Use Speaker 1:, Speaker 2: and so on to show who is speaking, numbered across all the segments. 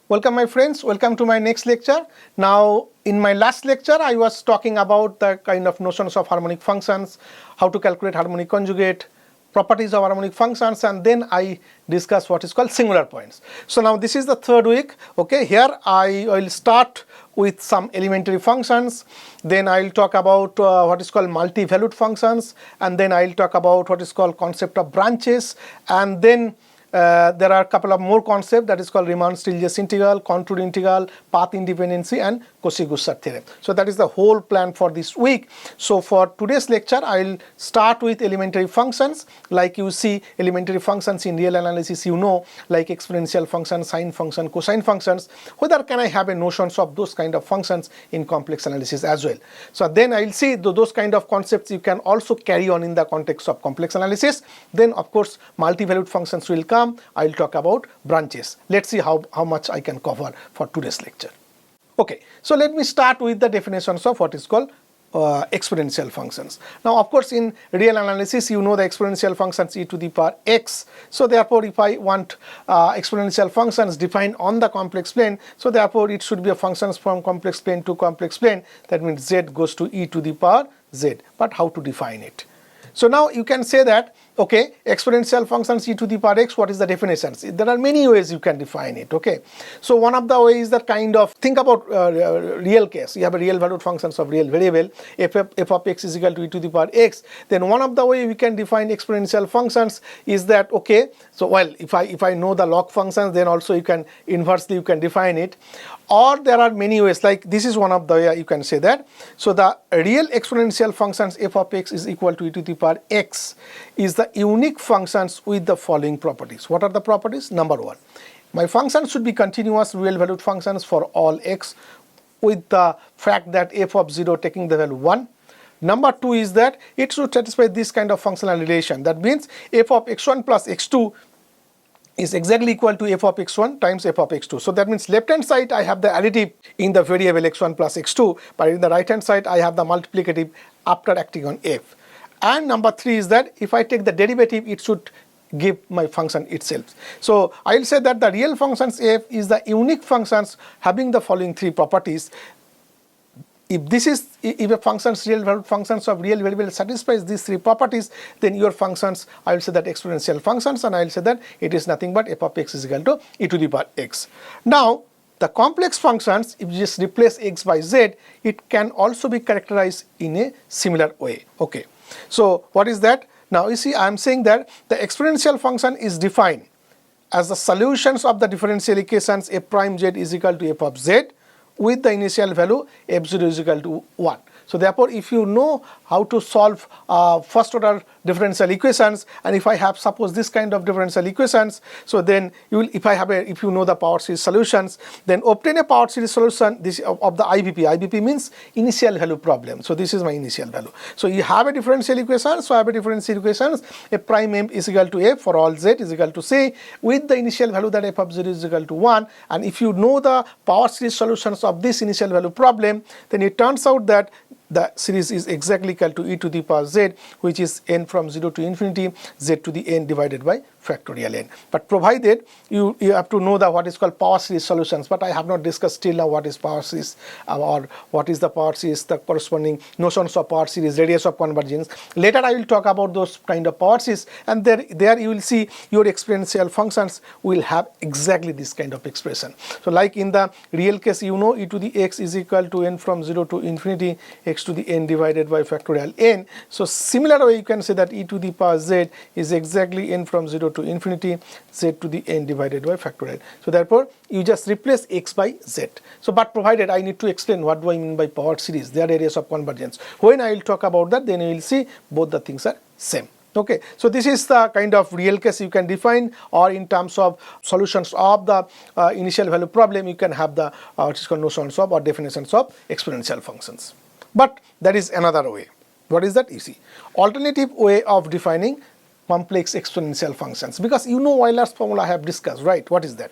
Speaker 1: Welcome my friends, welcome to my next lecture. Now in my last lecture I was talking about the kind of notions of harmonic functions, how to calculate harmonic conjugate, properties of harmonic functions, and then I discussed what is called singular points. So now this is the third week. Okay, here I will start with some elementary functions, then I will talk about what is called multi-valued functions, and then I will talk about what is called concept of branches, and then there are a couple of more concepts that is called Riemann-Stieltjes integral, contour integral, path independency, and Cauchy-Goussard theorem. So that is the whole plan for this week. So for today's lecture, I will start with elementary functions. Like you see elementary functions in real analysis, you know, like exponential function, sine function, cosine functions. Whether can I have a notions of those kind of functions in complex analysis as well. So then I will see those kind of concepts you can also carry on in the context of complex analysis. Then of course multi-valued functions will come. I will talk about branches. Let's see how much I can cover for today's lecture. Okay, so let me start with the definitions of what is called exponential functions. Now of course in real analysis you know the exponential functions e to the power x. So therefore if I want exponential functions defined on the complex plane, so therefore it should be a functions from complex plane to complex plane. That means z goes to e to the power z. But how to define it? So now you can say that, okay, exponential functions e to the power x, what is the definitions? There are many ways you can define it, okay. So one of the ways that kind of, think about real case, you have a real valued functions of real variable, f of x is equal to e to the power x, then one of the way we can define exponential functions is that, okay, so well, if I know the log functions, then also you can inversely you can define it. Or there are many ways, like this is one of the way you can say that. So the real exponential functions f of x is equal to e to the power x is the unique functions with the following properties. What are the properties? Number one, my functions should be continuous real valued functions for all x with the fact that f of 0 taking the value 1. Number two is that it should satisfy this kind of functional relation. That means f of x1 plus x2 is exactly equal to f of x1 times f of x2. So that means left hand side I have the additive in the variable x1 plus x2, but in the right hand side I have the multiplicative after acting on f. And number three is that if I take the derivative, it should give my function itself. So I will say that the real functions f is the unique functions having the following three properties. If a function's real valued functions of real variable satisfies these three properties, then your functions, I will say that exponential functions, and I will say that it is nothing but f of x is equal to e to the power x. Now the complex functions, if you just replace x by z, it can also be characterized in a similar way. Okay, so what is that? Now you see I am saying that the exponential function is defined as the solutions of the differential equations f prime z is equal to f of z with the initial value f0 is equal to 1. So therefore if you know how to solve first order differential equations, and if I have suppose this kind of differential equations, so then you will, if you know the power series solutions, then obtain a power series solution this of the IVP means initial value problem. So this is my initial value. So you have a differential equation, so I have a differential equations f prime m is equal to f for all z is equal to c with the initial value that f of 0 is equal to 1, and if you know the power series solutions of this initial value problem, then it turns out that the series is exactly equal to e to the power z, which is n from 0 to infinity, z to the n divided by factorial n. But provided you have to know the what is called power series solutions, but I have not discussed till now what is power series or what is the power series, the corresponding notions of power series, radius of convergence. Later I will talk about those kind of power series, and there you will see your exponential functions will have exactly this kind of expression. So like in the real case, you know e to the x is equal to n from 0 to infinity x to the n divided by factorial n. So similar way you can say that e to the power z is exactly n from 0 to infinity z to the n divided by factorial. So therefore you just replace x by z. So but provided I need to explain what do I mean by power series, their areas of convergence. When I will talk about that, then you will see both the things are same. Okay, so this is the kind of real case you can define, or in terms of solutions of the initial value problem, you can have the what is called notions of or definitions of exponential functions. But that is another way. What is that? You see, alternative way of defining complex exponential functions, because you know Euler's formula I have discussed, right? What is that?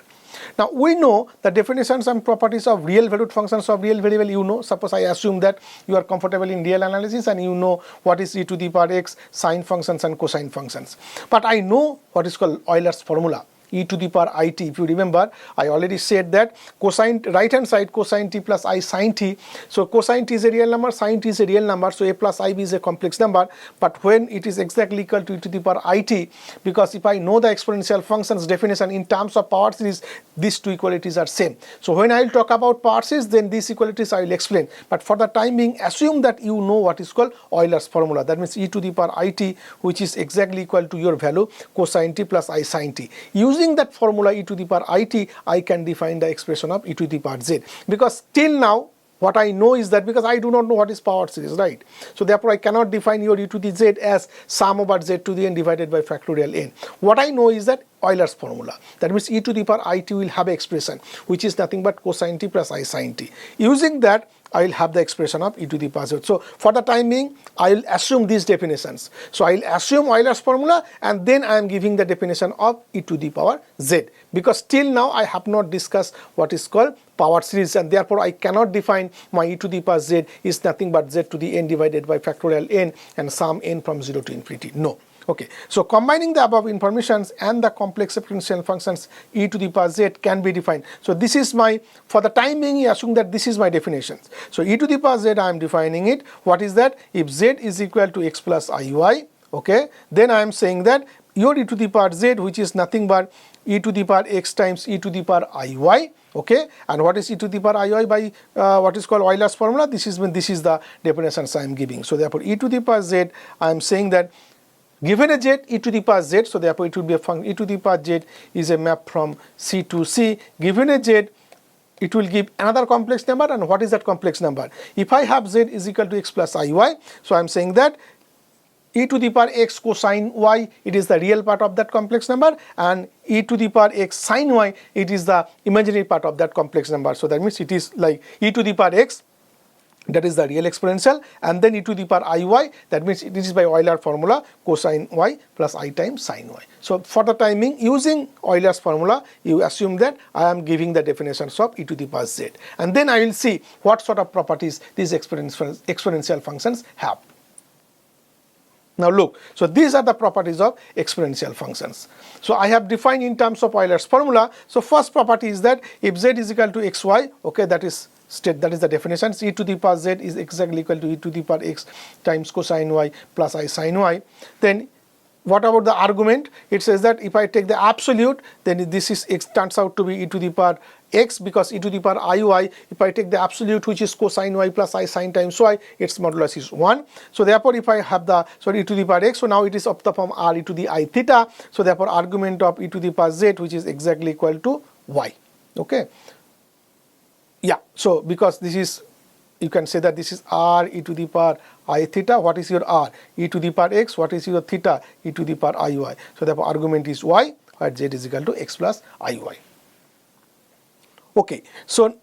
Speaker 1: Now we know the definitions and properties of real valued functions of real variable, you know. Suppose I assume that you are comfortable in real analysis and you know what is e to the power x, sine functions and cosine functions. But I know what is called Euler's formula. e to the power it. If you remember, I already said that cosine, right hand side cosine t plus I sine t. So cosine t is a real number, sine t is a real number, so a plus ib is a complex number. But when it is exactly equal to e to the power it, because if I know the exponential functions definition in terms of power series, these two equalities are same. So when I will talk about power series, then these equalities I will explain. But for the time being, assume that you know what is called Euler's formula. That means e to the power it, which is exactly equal to your value cosine t plus I sine t. Using that formula e to the power it, I can define the expression of e to the power z. Because till now, what I know is that, because I do not know what is power series, right? So therefore I cannot define your e to the z as sum over z to the n divided by factorial n. What I know is that Euler's formula. That means e to the power it will have an expression which is nothing but cosine t plus I sine t. Using that, I will have the expression of e to the power z. So for the time being, I will assume these definitions. So I will assume Euler's formula, and then I am giving the definition of e to the power z. Because till now I have not discussed what is called power series, and therefore I cannot define my e to the power z is nothing but z to the n divided by factorial n and sum n from 0 to infinity. No. Okay, so combining the above informations and the complex exponential functions e to the power z can be defined. So this is my, for the time being, assume that this is my definition. So e to the power z, I am defining it. What is that? If z is equal to x plus iy, okay, then I am saying that your e to the power z, which is nothing but e to the power x times e to the power iy, okay, and what is e to the power iy by what is called Euler's formula? This is when this is the definitions I am giving. So therefore e to the power z, I am saying that given a z, e to the power z, so therefore it will be a function e to the power z is a map from C to C. Given a z, it will give another complex number, and what is that complex number? If I have z is equal to x plus iy, so I am saying that e to the power x cosine y, it is the real part of that complex number, and e to the power x sine y, it is the imaginary part of that complex number. So that means it is like e to the power x, that is the real exponential, and then e to the power iy, that means it is by Euler formula cosine y plus I times sine y. So for the timing, using Euler's formula, you assume that I am giving the definitions of e to the power z, and then I will see what sort of properties these exponential functions have. Now look, so these are the properties of exponential functions. So I have defined in terms of Euler's formula. So first property is that if z is equal to xy, okay, that is the definition. E to the power z is exactly equal to e to the power x times cosine y plus I sine y. Then what about the argument? It says that if I take the absolute, then this is x turns out to be e to the power x, because e to the power iy, if I take the absolute, which is cosine y plus I sine times y, its modulus is 1. So therefore if I have the, sorry, e to the power x, so now it is of the form r e to the I theta. So therefore argument of e to the power z, which is exactly equal to y. Okay. Yeah, so because this is, you can say that this is r e to the power I theta. What is your r? E to the power x. What is your theta? E to the power iy. So therefore argument is y, where z is equal to x plus iy. Okay, so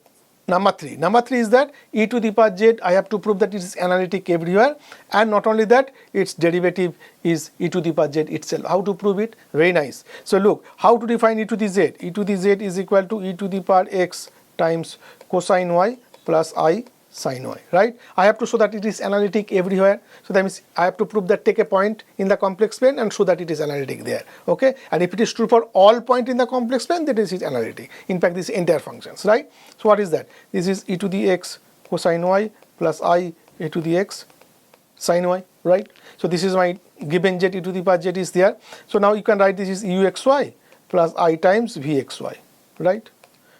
Speaker 1: number 3 is that e to the power z, I have to prove that it is analytic everywhere, and not only that, its derivative is e to the power z itself. How to prove it? Very nice. So look, how to define e to the z? E to the z is equal to e to the power x times cosine y plus I sine y, right? I have to show that it is analytic everywhere. So that means I have to prove that, take a point in the complex plane and show that it is analytic there, okay? And if it is true for all points in the complex plane, then it is analytic. In fact, this entire functions, right? So what is that? This is e to the x cosine y plus I e to the x sine y, right? So this is my given z, e to the power z is there. So now you can write this is uxy plus I times vxy, right?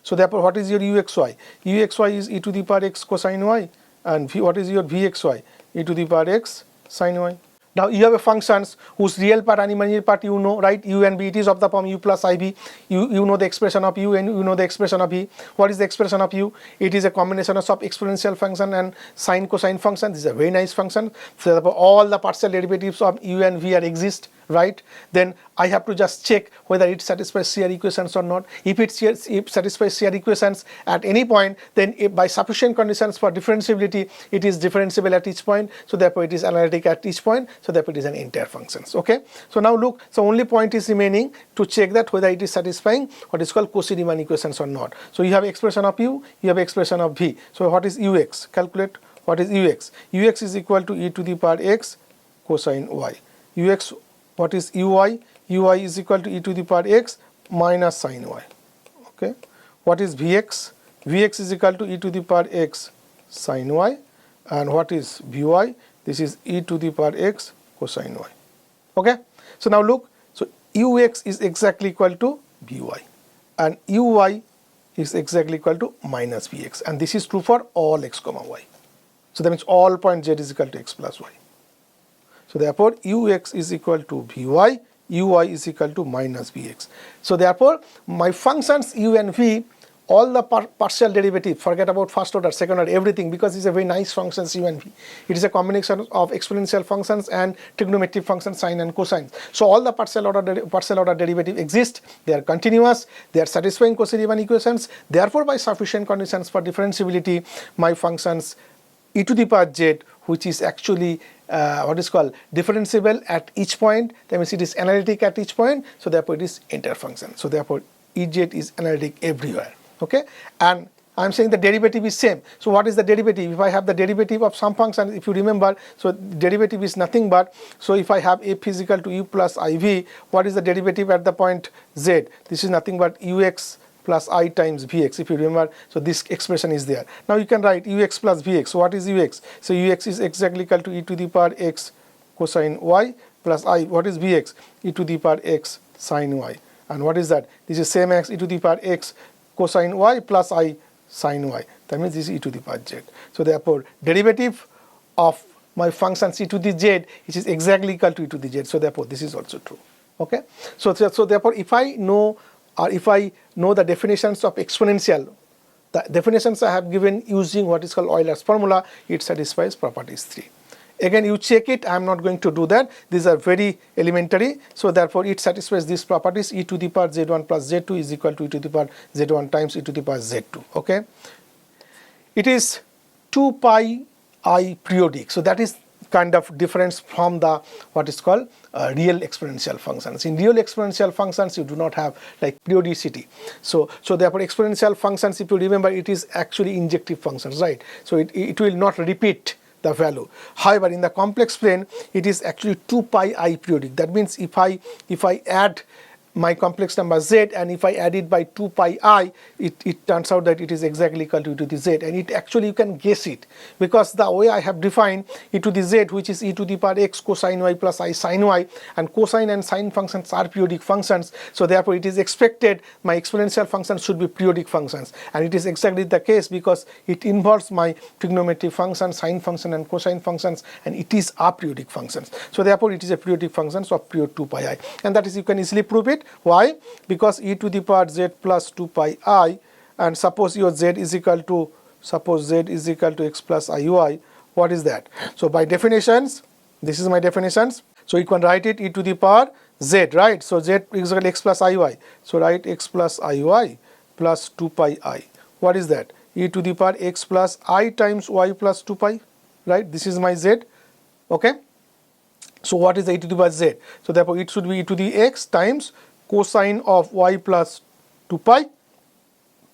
Speaker 1: So therefore, what is your uxy? Uxy is e to the power x cosine y, and what is your vxy? E to the power x sine y. Now you have a functions whose real part and imaginary part you know, right? U and b, it is of the form u plus ib. You know the expression of u and you know the expression of v. What is the expression of u? It is a combination of exponential function and sine cosine function. This is a very nice function. So therefore, all the partial derivatives of u and v are exist, right? Then I have to just check whether it satisfies CR equations or not. If it satisfies CR equations at any point, then by sufficient conditions for differentiability, it is differentiable at each point. So therefore, it is analytic at each point. So therefore, it is an entire functions. Okay. So now look. So only point is remaining to check that whether it is satisfying what is called Cauchy-Riemann equations or not. So you have expression of u, you have expression of v. So what is ux? Calculate what is ux. Ux is equal to e to the power x cosine y. Ux, what is uy? Uy is equal to e to the power x minus sin y. Okay. What is Vx? Vx is equal to e to the power x sin y, and what is Vy? This is e to the power x cosine y. Okay. So now look, so ux is exactly equal to Vy, and uy is exactly equal to minus Vx, and this is true for all x comma y. So that means all point z is equal to x plus y. So therefore ux is equal to Vy, uy is equal to minus Vx. So therefore my functions u and v, all the partial derivative, forget about first order, second order, everything, because it's a very nice functions u and v. It is a combination of exponential functions and trigonometric functions, sine and cosine. So all the partial order derivative exist, they are continuous, they are satisfying Cauchy-Riemann equations. Therefore by sufficient conditions for differentiability, my functions e to the power z, which is actually what is called differentiable at each point, that means it is analytic at each point, so therefore it is entire function. So therefore Ez is analytic everywhere. Okay, and I'm saying the derivative is same. So what is the derivative? If I have the derivative of some function, if you remember, so derivative is nothing but, so if I have f is equal to u plus iv, what is the derivative at the point z? This is nothing but ux plus I times Vx, if you remember. So this expression is there. Now you can write ux plus Vx. So what is ux? So ux is exactly equal to e to the power x cosine y plus I. What is Vx? E to the power x sine y. And what is that? This is same as e to the power x cosine y plus I sine y. That means this is e to the power z. So therefore derivative of my function e to the z, which is exactly equal to e to the z. So therefore this is also true. Okay. So therefore if I know, or if I know the definitions of exponential, the definitions I have given using what is called Euler's formula, it satisfies properties 3. Again you check it, I am not going to do that, these are very elementary. So therefore it satisfies these properties, e to the power z1 plus z2 is equal to e to the power z1 times e to the power z2. Okay. It is 2 pi I periodic, so that is kind of difference from the what is called real exponential functions. In real exponential functions you do not have like periodicity. So therefore exponential functions, if you remember, it is actually injective functions, right? So it will not repeat the value. However, in the complex plane it is actually 2 pi I periodic. That means if I add my complex number z, and if I add it by 2 pi I, it turns out that it is exactly equal to e to the z, and it actually, you can guess it, because the way I have defined e to the z, which is e to the power x cosine y plus I sine y, and cosine and sine functions are periodic functions, so therefore it is expected my exponential functions should be periodic functions, and it is exactly the case because it involves my trigonometric function, sine function and cosine functions, and it is aperiodic functions. So therefore it is a periodic functions of period 2 pi I, and that is, you can easily prove it. Why? Because e to the power z plus 2 pi I, and suppose your z is equal to, x plus iy, what is that? So by definitions, this is my definitions, so you can write it e to the power z, right? So z is equal to x plus iy, so write x plus iy plus 2 pi I. What is that? E to the power x plus I times y plus 2 pi, right? This is my z. Okay. So what is the e to the power z? So therefore it should be e to the x times cosine of y plus 2 pi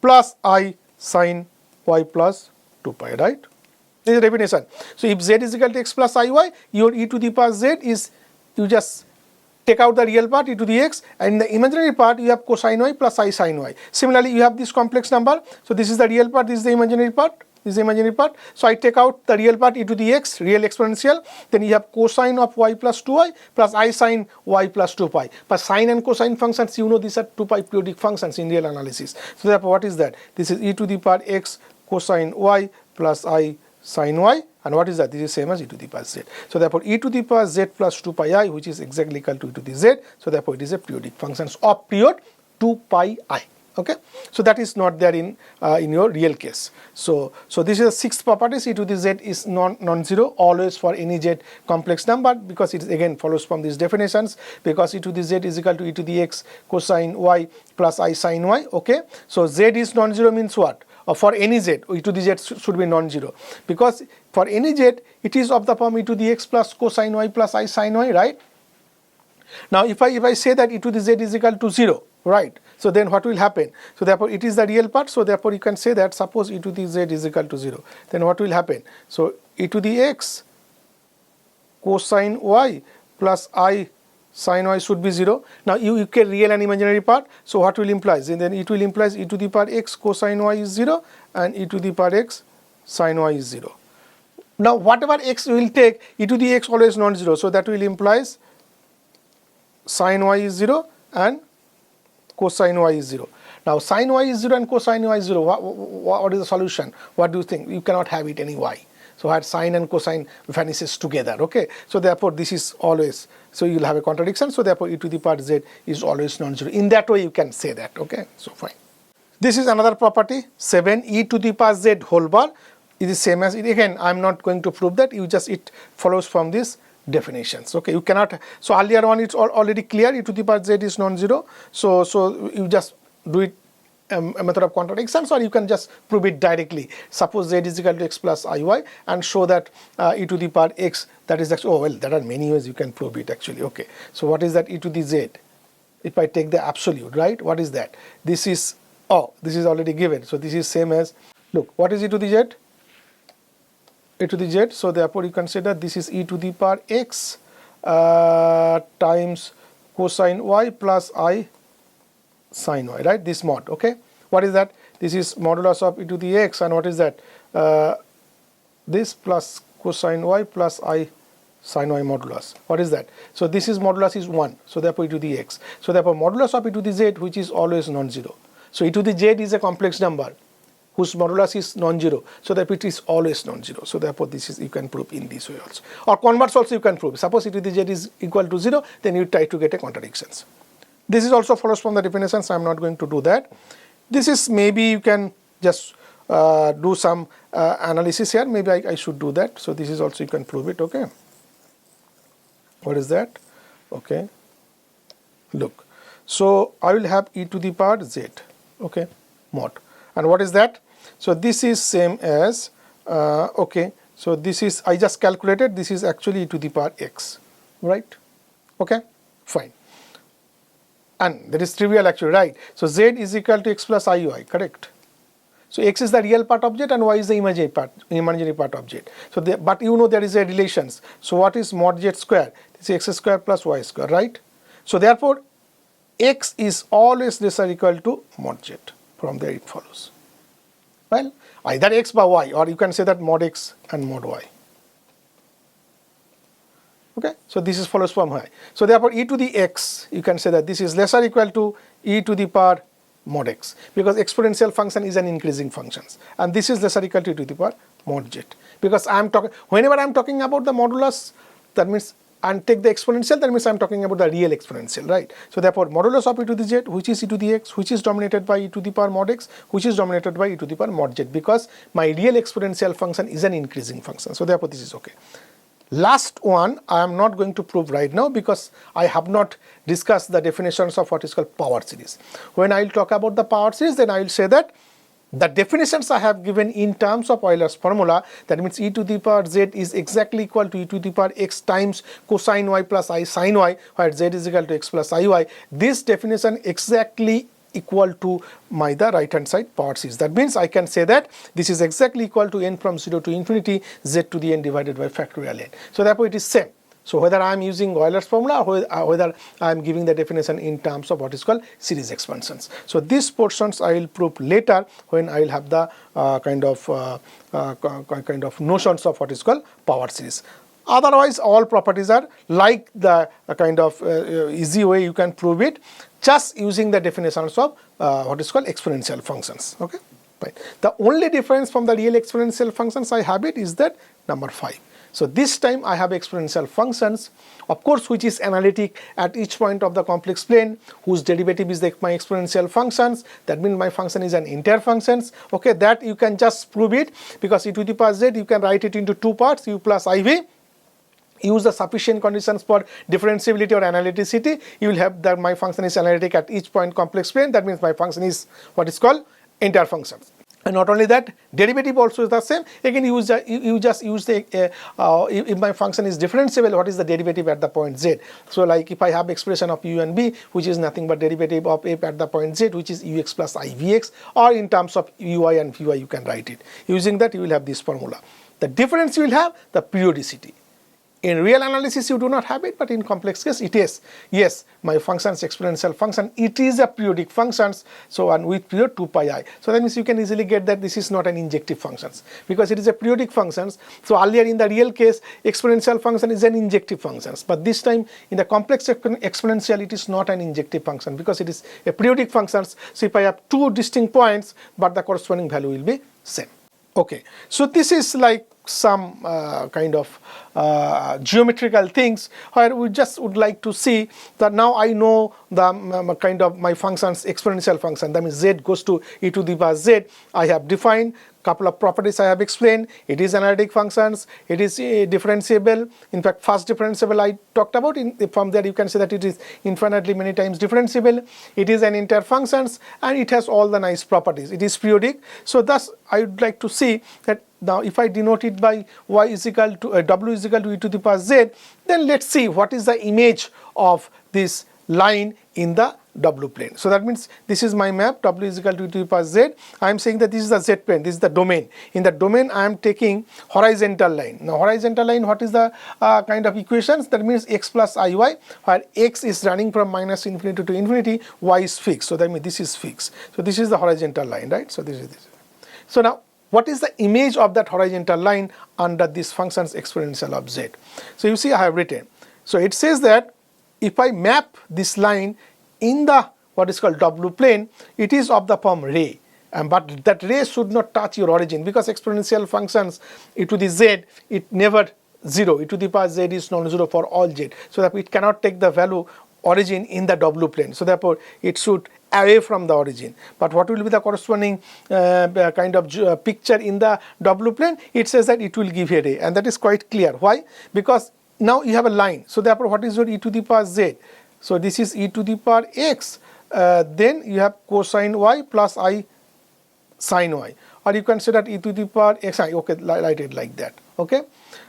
Speaker 1: plus I sine y plus 2 pi, right? This is the definition. So if z is equal to x plus iy, your e to the power z is, you just take out the real part e to the x, and in the imaginary part you have cosine y plus I sine y. Similarly you have this complex number, so this is the real part, this is the imaginary part. This is the imaginary part. So I take out the real part e to the x, real exponential, then you have cosine of y plus 2y plus I sine y plus 2 pi. But sine and cosine functions, you know, these are 2 pi periodic functions in real analysis. So therefore what is that? This is e to the power x cosine y plus I sine y, and what is that? This is same as e to the power z. So therefore e to the power z plus 2 pi I, which is exactly equal to e to the z, so therefore it is a periodic functions of period 2 pi I. Okay, so that is not there in your real case. So this is the sixth properties, e to the z is non-zero always for any z complex number, because it again follows from these definitions, because e to the z is equal to e to the x cosine y plus I sine y. Okay, so z is non-zero means what? For any z, e to the z should be non-zero, because for any z it is of the form e to the x plus cosine y plus I sine y, right? Now if I say that e to the z is equal to 0, right? So then what will happen? So therefore it is the real part, so therefore you can say that suppose e to the z is equal to 0, then what will happen? So e to the x cosine y plus I sin y should be 0. Now you get real and imaginary part, so what will implies? And then it will implies e to the power x cosine y is 0 and e to the power x sin y is 0. Now whatever x will take, e to the x always non-zero, so that will implies sin y is 0 and cosine y is 0. Now sin y is 0 and cosine y is 0, what is the solution? What do you think? You cannot have it any y. So had sine and cosine vanishes together, okay? So therefore this is always, so you will have a contradiction, so therefore e to the power z is always non-zero. In that way you can say that, okay? So fine. This is another property, 7 e to the power z whole bar is the same as it. Again, I am not going to prove that, it follows from this definitions, okay? You cannot, so earlier one it's already clear, e to the power z is non-zero, so you just do it a method of contradictions, or you can just prove it directly. Suppose z is equal to x plus iy and show that e to the power x, that is actually, oh well, there are many ways you can prove it actually, okay? So what is that e to the z? If I take the absolute, right, what is that? This is, oh, this is already given, so this is same as, look, what is e to the z? E to the z, so therefore you consider this is e to the power x times cosine y plus I sin y, right, this mod, okay? What is that? This is modulus of e to the x, and what is that? This plus cosine y plus I sin y modulus. What is that? So this is modulus is 1, so therefore e to the x. So therefore modulus of e to the z, which is always non-zero. So e to the z is a complex number whose modulus is non-zero, so that it is always non-zero. So therefore this is, you can prove in this way also. Or converse also you can prove. Suppose e to the z is equal to 0, then you try to get a contradictions. This is also follows from the definitions, I am not going to do that. This is, maybe you can just do some analysis here, maybe I should do that. So this is also, you can prove it, okay? What is that? Okay, look. So I will have e to the power z, okay, mod. And what is that? So this is same as, okay, so this is, I just calculated, this is actually e to the power x, right? Okay, fine. And that is trivial actually, right? So z is equal to x plus iy, correct? So x is the real part of z and y is the imaginary part of z. So but you know there is a relations. So what is mod z square? This is x square plus y square, right? So therefore x is always less or equal to mod z. From there it follows. Well, either x by y, or you can say that mod x and mod y. Okay, so this is follows from y. So therefore e to the x, you can say that this is less or equal to e to the power mod x, because exponential function is an increasing function, and this is less or equal to e to the power mod z. Because I am talking, whenever I am talking about the modulus, that means, and take the exponential, that means I am talking about the real exponential, right? So therefore modulus of e to the z, which is e to the x, which is dominated by e to the power mod x, which is dominated by e to the power mod z, because my real exponential function is an increasing function. So therefore this is okay. Last one I am not going to prove right now, because I have not discussed the definitions of what is called power series. When I will talk about the power series, then I will say that the definitions I have given in terms of Euler's formula, that means e to the power z is exactly equal to e to the power x times cosine y plus I sin y, where z is equal to x plus iy. This definition exactly equal to the right hand side power series. That means I can say that this is exactly equal to n from 0 to infinity z to the n divided by factorial n. So therefore it is same. So whether I am using Euler's formula or whether I am giving the definition in terms of what is called series expansions. So these portions I will prove later when I will have the kind of notions of what is called power series. Otherwise all properties are like the kind of easy way you can prove it, just using the definitions of what is called exponential functions. Okay, right. The only difference from the real exponential functions I have it is that number 5. So this time I have exponential functions, of course, which is analytic at each point of the complex plane, whose derivative is my exponential functions. That means my function is an entire functions. Okay, that you can just prove it, because e to the power z you can write it into two parts, u plus iv. Use the sufficient conditions for differentiability or analyticity. You will have that my function is analytic at each point complex plane. That means my function is what is called entire functions. And not only that, derivative also is the same. Again, you just use the if my function is differentiable, what is the derivative at the point z? So like if I have expression of u and b, which is nothing but derivative of f at the point z, which is ux plus ivx, or in terms of ui and vy, you can write it. Using that, you will have this formula. The difference you will have the periodicity. In real analysis, you do not have it, but in complex case, it is. Yes, my function is exponential function. It is a periodic function, so and with period 2 pi I. So that means you can easily get that this is not an injective function because it is a periodic function. So earlier in the real case, exponential function is an injective function, but this time in the complex exponential, it is not an injective function because it is a periodic function. So if I have two distinct points, but the corresponding value will be same. Okay, so this is like some kind of geometrical things where we just would like to see that now I know the kind of my functions exponential function, that means z goes to e to the power z. I have defined couple of properties I have explained. It is analytic functions, it is differentiable. In fact, first differentiable I talked about. From there you can say that it is infinitely many times differentiable. It is an entire functions and it has all the nice properties. It is periodic. So thus I would like to see that now if I denote it by y is equal to w is equal to e to the power z, then let's see what is the image of this line in the w plane. So that means this is my map, w is equal to e to the power z. I am saying that this is the z plane, this is the domain. In the domain I am taking horizontal line. Now horizontal line, what is the kind of equations? That means x plus iy, where x is running from minus infinity to infinity, y is fixed. So that means this is fixed. So this is the horizontal line, right? So this is this. So now what is the image of that horizontal line under this function's exponential of z? So you see I have written. So it says that if I map this line in the what is called w plane, it is of the form ray, but that ray should not touch your origin because exponential functions e to the z, it never zero, e to the power z is non-zero for all z, so that it cannot take the value origin in the w plane, so therefore it should away from the origin. But what will be the corresponding kind of picture in the w plane? It says that it will give a ray, and that is quite clear. Why? Because now you have a line, so therefore what is your e to the power z? So this is e to the power x, then you have cosine y plus I sin y, or you can say that e to the power x, okay, write it like that, okay,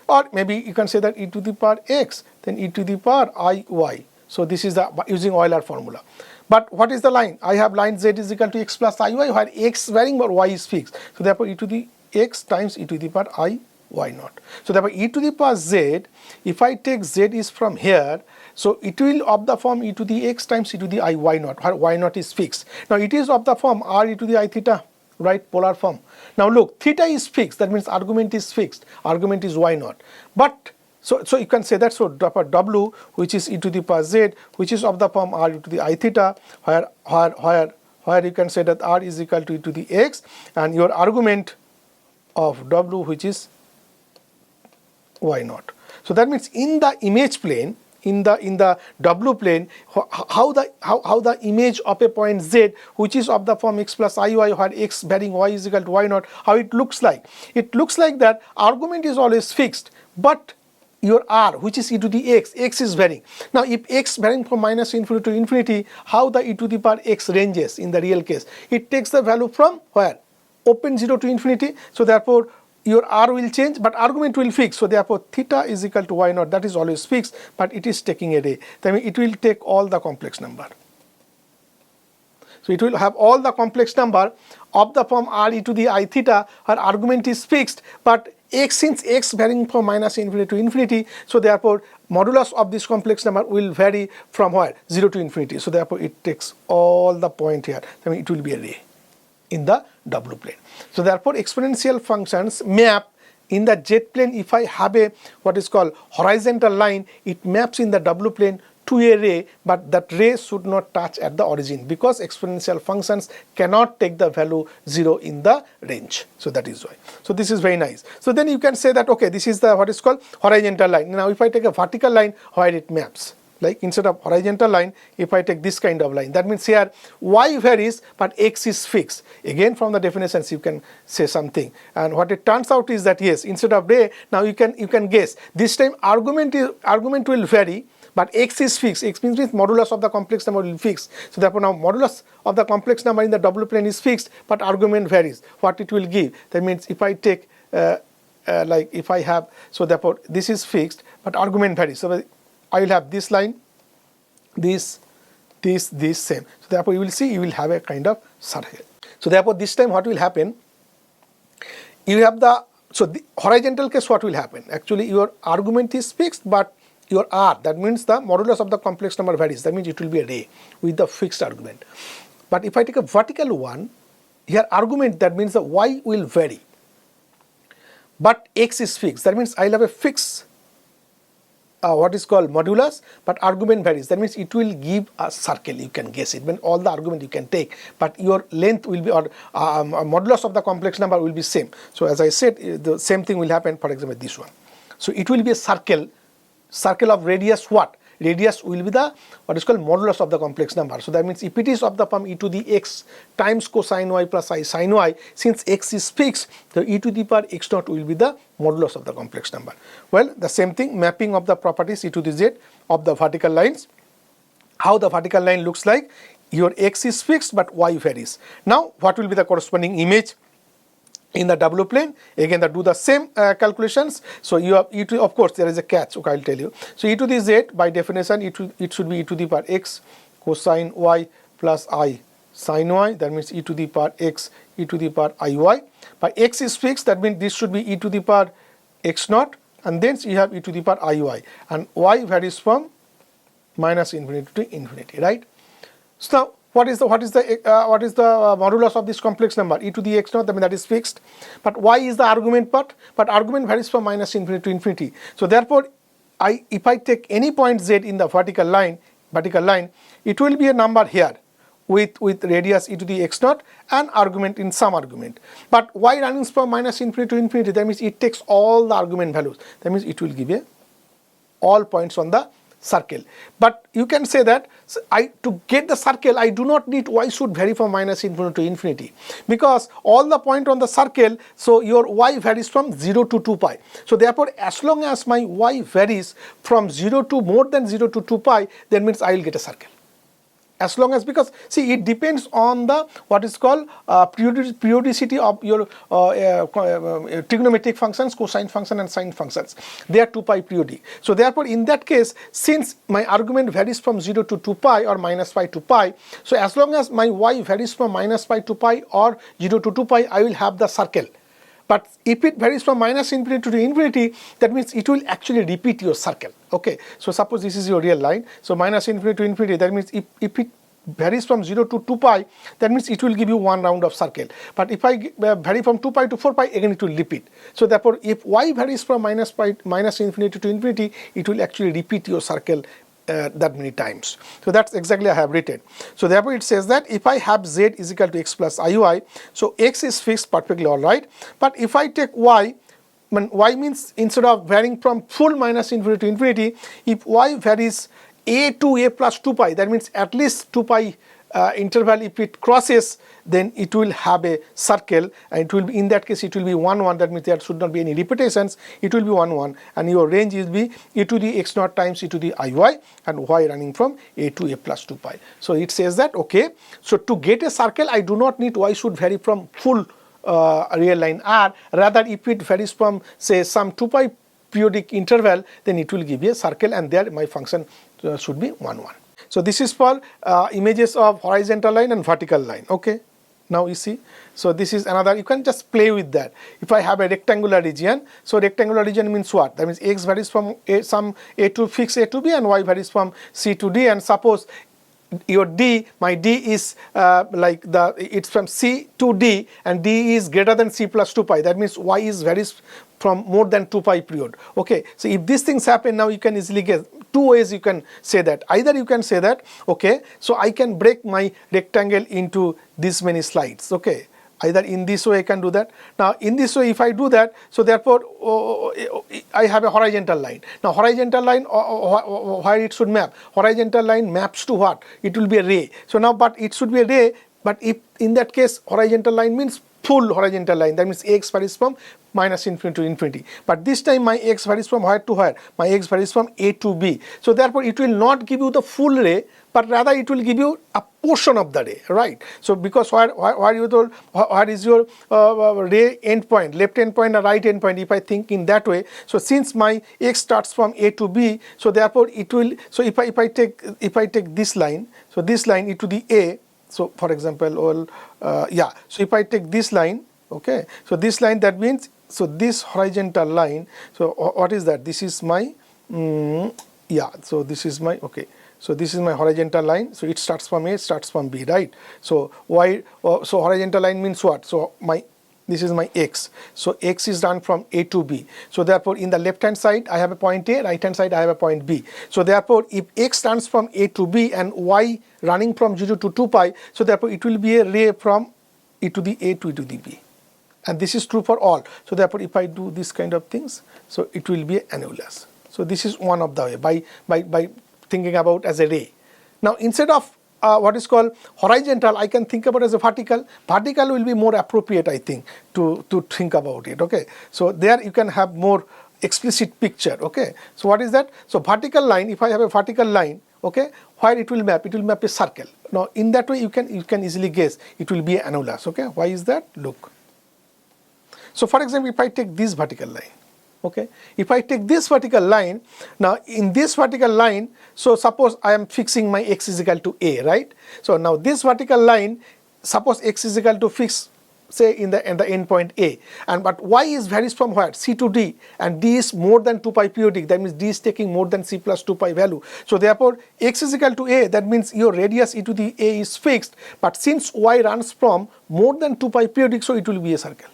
Speaker 1: or maybe you can say that e to the power x, then e to the power I y. So this is the using Euler formula. But what is the line? I have line z is equal to x plus iy, where x varying but y is fixed. So therefore e to the x times e to the power I y naught. So therefore e to the power z, if I take z is from here, so it will of the form e to the x times e to the I y naught, where y naught is fixed. Now it is of the form r e to the I theta, right, polar form. Now look, theta is fixed, that means argument is fixed, argument is y naught. But so you can say that, so w, which is e to the power z, which is of the form r e to the I theta, where you can say that r is equal to e to the x, and your argument of w, which is y naught. So that means in the image plane, in the w plane, how the image of a point z, which is of the form x plus iy, where x varying y is equal to y naught, how it looks like? It looks like that argument is always fixed, but your r, which is e to the x is varying. Now if x varying from minus infinity to infinity, how the e to the power x ranges in the real case? It takes the value from where? Open 0 to infinity. So therefore your r will change, but argument will fix. So therefore theta is equal to y naught, that is always fixed, but it is taking a ray. That means it will take all the complex number. So it will have all the complex number of the form r e to the I theta, her argument is fixed, but x, since x varying from minus infinity to infinity, so therefore modulus of this complex number will vary from where? 0 to infinity. So therefore it takes all the point here. I mean it will be a ray in the w plane. So therefore exponential functions map in the z plane. If I have a what is called horizontal line, it maps in the w plane to a ray, but that ray should not touch at the origin because exponential functions cannot take the value 0 in the range. So that is why. So this is very nice. So then you can say that okay, this is the what is called horizontal line. Now if I take a vertical line, where it maps, like instead of horizontal line, if I take this kind of line, that means here y varies but x is fixed. Again from the definitions you can say something, and what it turns out is that yes, instead of ray, now you can guess. This time argument will vary, but x is fixed. X means modulus of the complex number will be fixed. So therefore now modulus of the complex number in the w plane is fixed, but argument varies. What it will give? That means if I take like if I have, so therefore this is fixed, but argument varies. So I will have this line, this same. So therefore you will see you will have a kind of circle. So therefore this time what will happen? You have the, So the horizontal case, what will happen? Actually, your argument is fixed, but your R, that means the modulus of the complex number varies. That means it will be a ray with the fixed argument. But if I take a vertical one, here argument, that means the Y will vary, but X is fixed. That means I'll have a fixed what is called modulus, but argument varies. That means it will give a circle. You can guess it. When all the argument you can take, but your length will be, or modulus of the complex number will be same. So as I said, the same thing will happen. For example, this one. So it will be a circle of radius what? Radius will be the what is called modulus of the complex number. So that means if it is of the form e to the x times cosine y plus I sin y, since x is fixed, the e to the power x naught will be the modulus of the complex number. Well, the same thing, mapping of the properties e to the z of the vertical lines. How the vertical line looks like? Your x is fixed, but y varies. Now, what will be the corresponding image in the W plane? Again, do the same calculations. So you have e to, of course, there is a catch. Okay, I'll tell you. So e to the z, by definition, it should be e to the power x cosine y plus I sin y. That means e to the power x e to the power iy. By x is fixed, that means this should be e to the power x naught, and then you have e to the power iy, and y varies from minus infinity to infinity, right? So what is the modulus of this complex number? E to the x naught, I mean that is fixed, but y is the argument part, but argument varies from minus infinity to infinity. So therefore, if I take any point z in the vertical line, it will be a number here with radius e to the x naught and argument in some argument. But y running from minus infinity to infinity, that means it takes all the argument values. That means it will give you all points on the circle. But you can say that to get the circle, I do not need y should vary from minus infinity to infinity, because all the point on the circle, so your y varies from 0 to 2 pi. So therefore, as long as my y varies from 0 to more than 0 to 2 pi, that means I will get a circle. As long as, because see, it depends on the what is called periodicity of your trigonometric functions, cosine function and sine functions. They are 2 pi periodic. So therefore, in that case, since my argument varies from 0 to 2 pi or minus pi to pi, so as long as my y varies from minus pi to pi or 0 to 2 pi, I will have the circle. But if it varies from minus infinity to infinity, that means it will actually repeat your circle. Okay, so suppose this is your real line. So minus infinity to infinity, that means if it varies from 0 to 2 pi, that means it will give you one round of circle. But if I vary from 2 pi to 4 pi, again it will repeat. So therefore, if y varies from minus infinity to infinity, it will actually repeat your circle that many times. So that's exactly I have written. So therefore it says that if I have z is equal to x plus iy, so x is fixed, perfectly all right. But if I take y, when y means instead of varying from full minus infinity to infinity, if y varies a to a plus 2 pi, that means at least 2 pi interval, if it crosses, then it will have a circle, and it will be, in that case it will be 1 1. That means there should not be any repetitions. It will be 1 1, and your range will be e to the x naught times e to the iy, and y running from a to a plus 2 pi. So it says that, okay, so to get a circle, I do not need y should vary from full real line r. Rather, if it varies from say some 2 pi periodic interval, then it will give you a circle, and there my function should be 1 1. So this is for images of horizontal line and vertical line. Okay, now you see, so this is another, you can just play with that. If I have a rectangular region, so rectangular region means what? That means x varies from some a to fix a to b, and y varies from c to d, and suppose your d, my d is it's from c to d, and d is greater than c plus 2 pi. That means y is varies from more than 2 pi period. Okay, so if these things happen, now you can easily guess. Two ways you can say that. Either you can say that, okay, so I can break my rectangle into this many slides. Okay, either in this way I can do that. Now in this way, if I do that, so therefore I have a horizontal line. Now horizontal line, where it should map? Horizontal line maps to what? It will be a ray. So now, but it should be a ray, but if in that case horizontal line means full horizontal line, that means x varies from minus infinity to infinity. But this time my x varies from where to where? My x varies from a to b. So therefore it will not give you the full ray, but rather it will give you a portion of the ray, right? So because where you told, where is your ray end point, left end point or right end point, if I think in that way. So since my x starts from a to b, so therefore it will, so if I take this line, so this line e to the a, so for example, so if I take this line, okay, so this line, that means so this horizontal line, so what is that? This is my, yeah, so this is my, okay. So this is my horizontal line. So it starts from A, starts from B, right? So y, so horizontal line means what? So this is my x. So x is done from A to B. So therefore, in the left hand side I have a point A, right hand side I have a point B. So therefore, if x runs from A to B and y running from 0 to 2 pi, so therefore it will be a ray from e to the A to e to the B. And this is true for all. So therefore, if I do this kind of things, so it will be annulus. So this is one of the way by thinking about as a ray. Now instead of what is called horizontal, I can think about as a vertical. Vertical will be more appropriate, I think, to think about it. Okay. So there you can have more explicit picture. Okay. So what is that? So vertical line. If I have a vertical line, okay, where it will map? It will map a circle. Now in that way you can easily guess it will be annulus. Okay. Why is that? Look. So for example, if I take this vertical line, okay, if I take this vertical line, now in this vertical line, so suppose I am fixing my x is equal to A, right? So now this vertical line, suppose x is equal to fix, say in the end point A, and but y is varies from where? C to D, and D is more than 2 pi periodic, that means D is taking more than C plus 2 pi value. So therefore x is equal to A, that means your radius e to the A is fixed, but since y runs from more than 2 pi periodic, so it will be a circle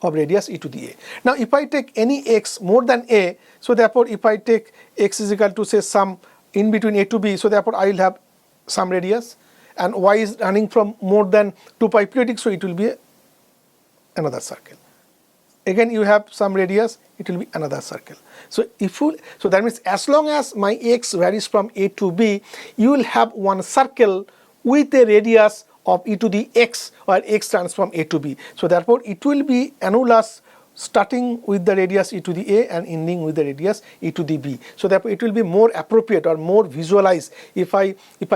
Speaker 1: of radius e to the A. Now if I take any x more than A, so therefore if I take x is equal to say some in between A to B, so therefore I will have some radius, and y is running from more than 2 pi periodic, so it will be another circle. Again you have some radius, it will be another circle. So so that means as long as my x varies from A to B, you will have one circle with a radius of e to the x, or x runs from A to B. So therefore it will be annulus starting with the radius e to the A and ending with the radius e to the B. So therefore it will be more appropriate or more visualized if I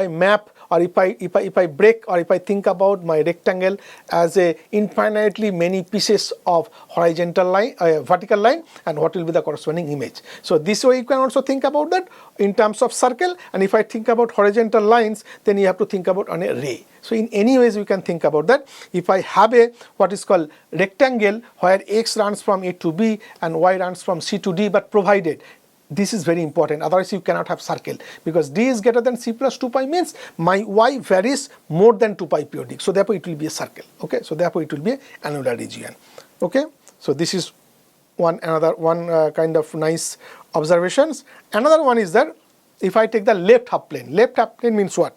Speaker 1: map, or if I break, or if I think about my rectangle as a infinitely many pieces of horizontal line, vertical line, and what will be the corresponding image. So this way you can also think about that in terms of circle, and if I think about horizontal lines, then you have to think about on a ray. So in any ways you can think about that. If I have a what is called rectangle where x runs from A to B and y runs from C to D, but provided, this is very important, otherwise you cannot have circle, because D is greater than C plus 2 pi means my y varies more than 2 pi periodic, so therefore it will be a circle. Okay, so therefore it will be an annular region. Okay, so this is another kind of nice observations. Another one is that if I take the left half plane means what?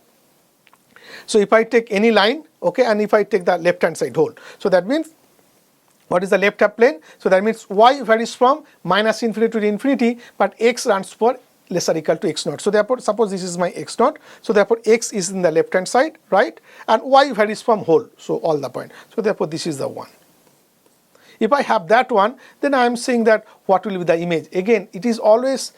Speaker 1: So if I take any line, okay, and if I take the left hand side whole, so that means what is the left half plane? So that means y varies from minus infinity to infinity, but x runs for less or equal to x naught. So therefore suppose this is my x naught, so therefore x is in the left hand side, right, and y varies from whole, so all the point. So therefore this is the one. If I have that one, then I am saying that what will be the image. Again, it is always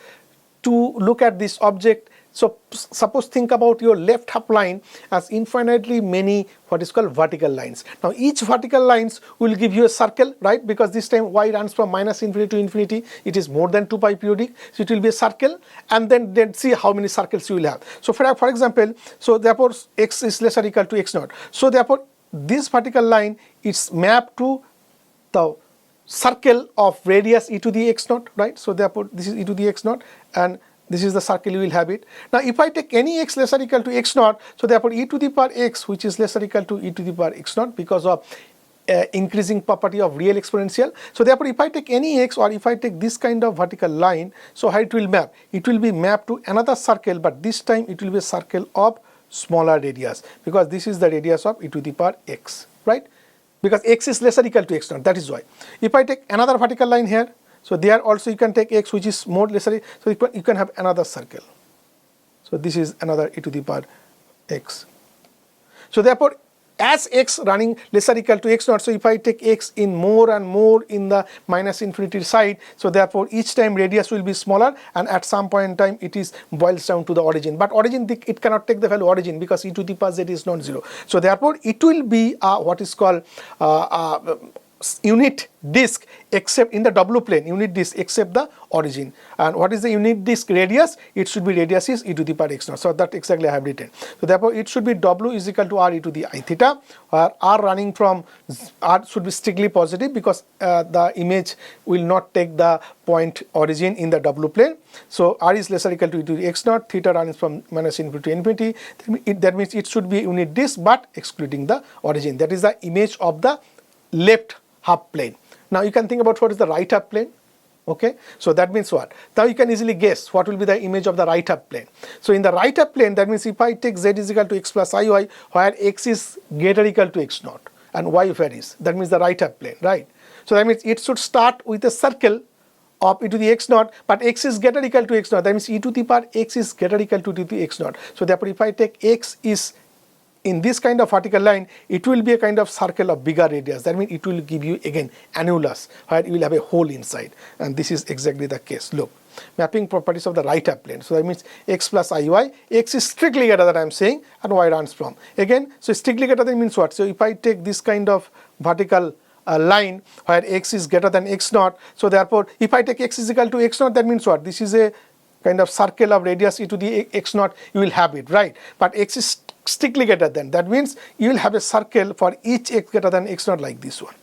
Speaker 1: to look at this object. So suppose think about your left half line as infinitely many what is called vertical lines. Now each vertical lines will give you a circle, right, because this time y runs from minus infinity to infinity, it is more than 2 pi periodic, so it will be a circle, and then see how many circles you will have. So for example, so therefore x is less or equal to x naught. So therefore this vertical line is mapped to the circle of radius e to the x naught, right? So therefore this is e to the x naught, and this is the circle you will have it. Now if I take any x less or equal to x naught, so therefore e to the power x, which is less or equal to e to the power x naught, because of increasing property of real exponential. So therefore if I take any x, or if I take this kind of vertical line, so how it will map? It will be mapped to another circle, but this time it will be a circle of smaller radius, because this is the radius of e to the power x, right? Because x is less or equal to x naught, that is why. If I take another vertical line here, so there also you can take x which is more lesser, so you can have another circle. So this is another e to the power x. So therefore as x running less or equal to x naught, so if I take x in more and more in the minus infinity side, so therefore each time radius will be smaller, and at some point in time it is boils down to the origin, but origin it cannot take the value origin because e to the power z is non-zero. So therefore it will be what is called unit disk except in the W plane, unit disk except the origin. And what is the unit disk radius? It should be radius is e to the power x naught. So that exactly I have written. So therefore it should be W is equal to r e to the I theta, where r running from r should be strictly positive because the image will not take the point origin in the W plane. So r is lesser equal to e to the x naught, theta runs from minus infinity to infinity. That means it should be unit disk but excluding the origin. That is the image of the left half plane. Now you can think about what is the right half plane. Okay, so that means what? Now you can easily guess what will be the image of the right half plane. So in the right half plane, that means if I take z is equal to x plus iy, where x is greater or equal to x naught and y varies, that means the right half plane, right? So that means it should start with a circle of e to the x naught, but x is greater or equal to x naught. That means e to the power x is greater or equal to the x naught. So therefore, if I take x is in this kind of vertical line, it will be a kind of circle of bigger radius. That means it will give you again annulus, where you will have a hole inside. And this is exactly the case. Look, mapping properties of the right half plane. So that means x plus iy, x is strictly greater than I am saying, and y runs from. Again, so strictly greater than means what? So if I take this kind of vertical line where x is greater than x naught, so therefore if I take x is equal to x naught, that means what? This is a kind of circle of radius e to the x naught, you will have it, right? But x is strictly greater than, that means you will have a circle for each x greater than x naught like this one.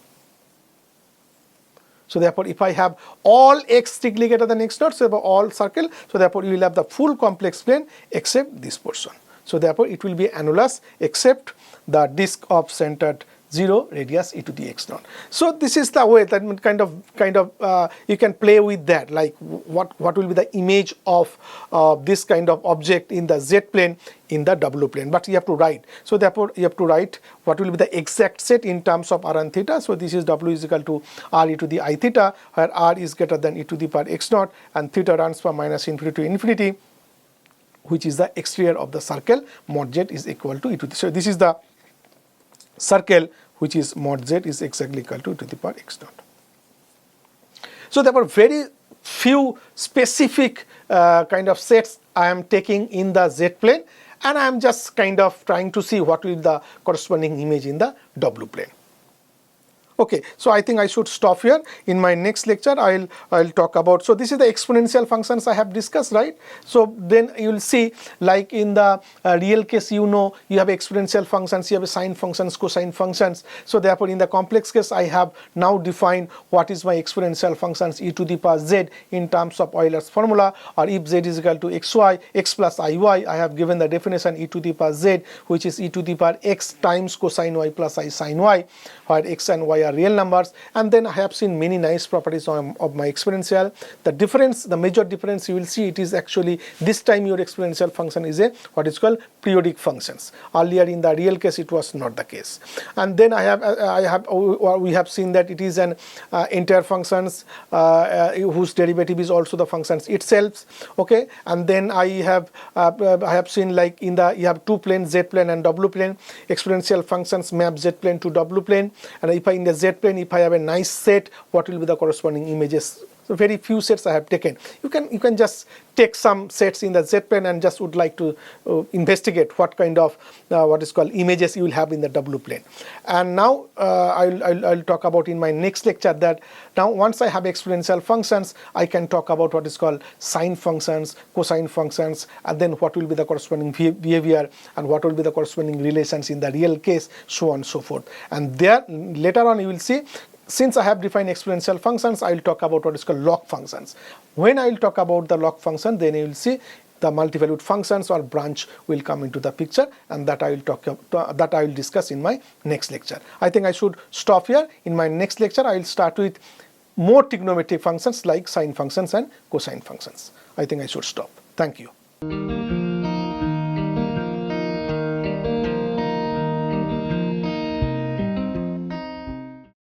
Speaker 1: So therefore if I have all x strictly greater than x naught, so all circle, so therefore you will have the full complex plane except this portion. So therefore it will be annulus except the disk of centered 0 radius e to the x naught. So this is the way that kind of you can play with that, like what will be the image of this kind of object in the z plane in the W plane, but you have to write. So therefore you have to write what will be the exact set in terms of r and theta. So this is W is equal to r e to the I theta, where r is greater than e to the power x naught and theta runs from minus infinity to infinity, which is the exterior of the circle. Mod z is equal to e to the, so this is the circle which is mod z is exactly equal to e to the power x naught. So there were very few specific kind of sets I am taking in the z plane, and I am just kind of trying to see what will be the corresponding image in the W plane. Okay, so I think I should stop here. In my next lecture, I'll talk about, so this is the exponential functions I have discussed, right? So then you will see, like in the real case, you know, you have exponential functions, you have sine functions, cosine functions. So therefore, in the complex case, I have now defined what is my exponential functions e to the power z in terms of Euler's formula, or if z is equal to xy, x plus iy, I have given the definition e to the power z, which is e to the power x times cosine y plus I sine y, where x and y are real numbers. And then I have seen many nice properties of my exponential. The difference, the major difference you will see, it is actually this time your exponential function is a what is called periodic functions. Earlier in the real case it was not the case. And then we have seen that it is an entire functions whose derivative is also the functions itself. Okay, and then I have seen, like in the, you have two planes, z plane and W plane. Exponential functions map z plane to W plane, and if I in the z plane, if I have a nice set, what will be the corresponding images? So very few sets I have taken. You can just take some sets in the z plane and just would like to investigate what kind of what is called images you will have in the W plane. And now I'll talk about in my next lecture that now once I have exponential functions, I can talk about what is called sine functions, cosine functions, and then what will be the corresponding behavior and what will be the corresponding relations in the real case, so on and so forth. And there later on you will see, since I have defined exponential functions, I will talk about what is called log functions. When I will talk about the log function, then you will see the multivalued functions or branch will come into the picture, and that I will discuss in my next lecture. I think I should stop here. In my next lecture, I will start with more trigonometric functions like sine functions and cosine functions. I think I should stop. Thank you.